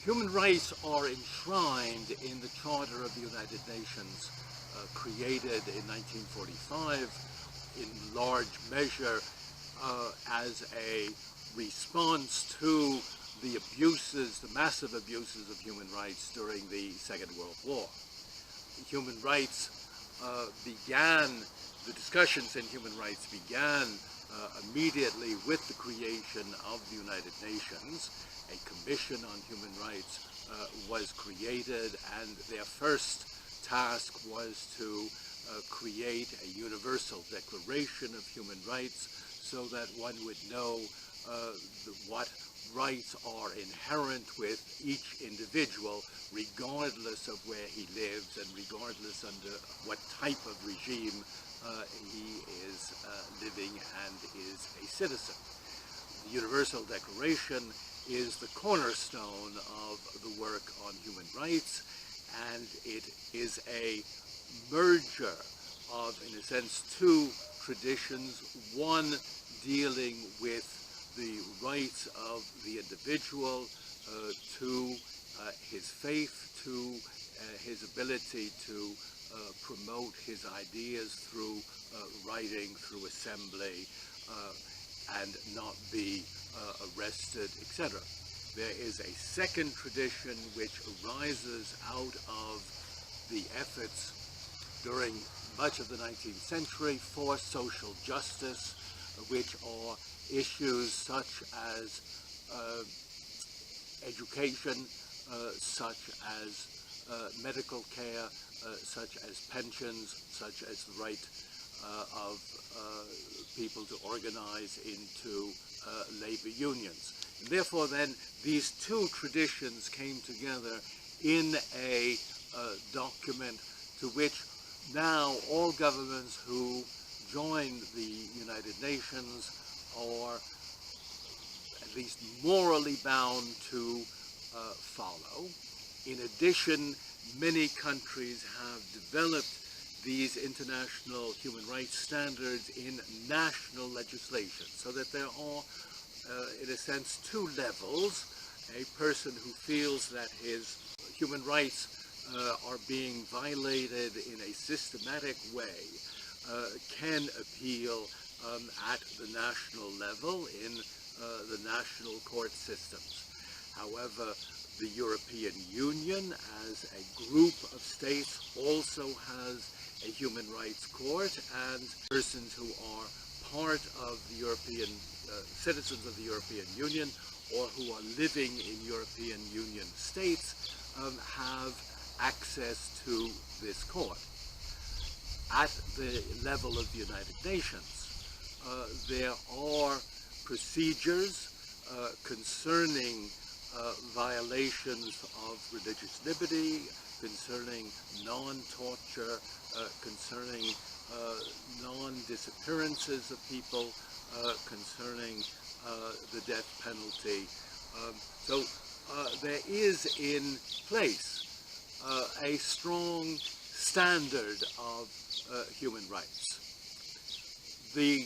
Human rights are enshrined in the Charter of the United Nations, created in 1945 in large measure as a response to the abuses, the massive abuses of human rights during the Second World War. Human rights the discussions in human rights began immediately with the creation of the United Nations. A commission on human rights was created, and their first task was to create a universal declaration of human rights so that one would know what rights are inherent with each individual, regardless of where he lives and regardless under what type of regime he is living and is a citizen. The Universal Declaration is the cornerstone of the work on human rights, and it is a merger of, in a sense, two traditions, one dealing with the rights of the individual to his faith, to his ability to promote his ideas through writing, through assembly, and not be arrested, etc. There is a second tradition which arises out of the efforts during much of the 19th century for social justice, which are issues such as education, such as medical care, such as pensions, such as the right of people to organize into labor unions. And therefore then these two traditions came together in a document to which now all governments who join the United Nations are at least morally bound to follow. In addition, many countries have developed these international human rights standards in national legislation, so that there are, in a sense, two levels. A person who feels that his human rights are being violated in a systematic way can appeal at the national level in the national court systems. However, the European Union as a group of states also has a human rights court, and persons who are part of the European, citizens of the European Union or who are living in European Union states have access to this court. At the level of the United Nations, there are procedures concerning violations of religious liberty, concerning non-torture, concerning non-disappearances of people, concerning the death penalty. So there is in place a strong standard of human rights. The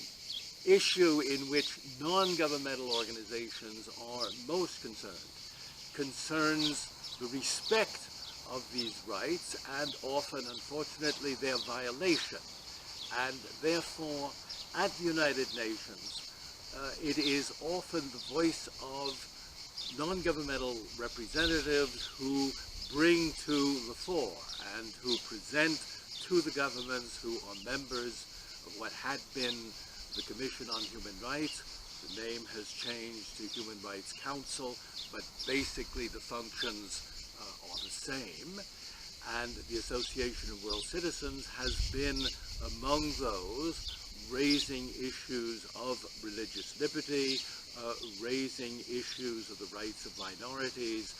issue in which non-governmental organizations are most concerned concerns the respect of these rights and often, unfortunately, their violation. And therefore, at the United Nations, it is often the voice of non-governmental representatives who bring to the fore and who present to the governments who are members of what had been the Commission on Human Rights. The name has changed to Human Rights Council, but basically the functions are the same. And the Association of World Citizens has been among those raising issues of religious liberty, raising issues of the rights of minorities,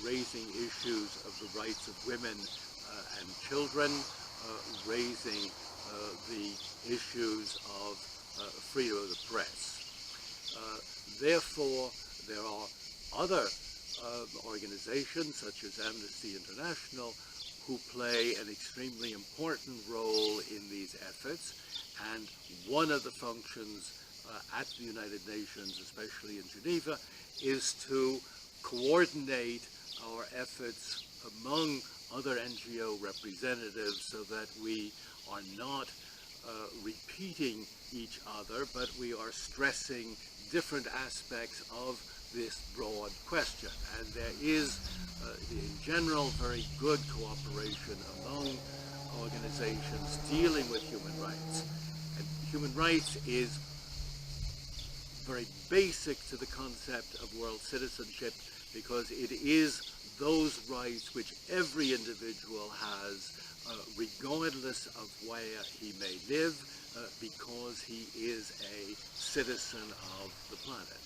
raising issues of the rights of women and children, raising the issues of freedom of the press. Therefore, there are other organizations such as Amnesty International who play an extremely important role in these efforts, and one of the functions at the United Nations, especially in Geneva, is to coordinate our efforts among other NGO representatives so that we are not repeating each other, but we are stressing different aspects of this broad question. And there is, in general, very good cooperation among organizations dealing with human rights. And human rights is very basic to the concept of world citizenship, because it is those rights which every individual has, regardless of where he may live, because he is a citizen of the planet.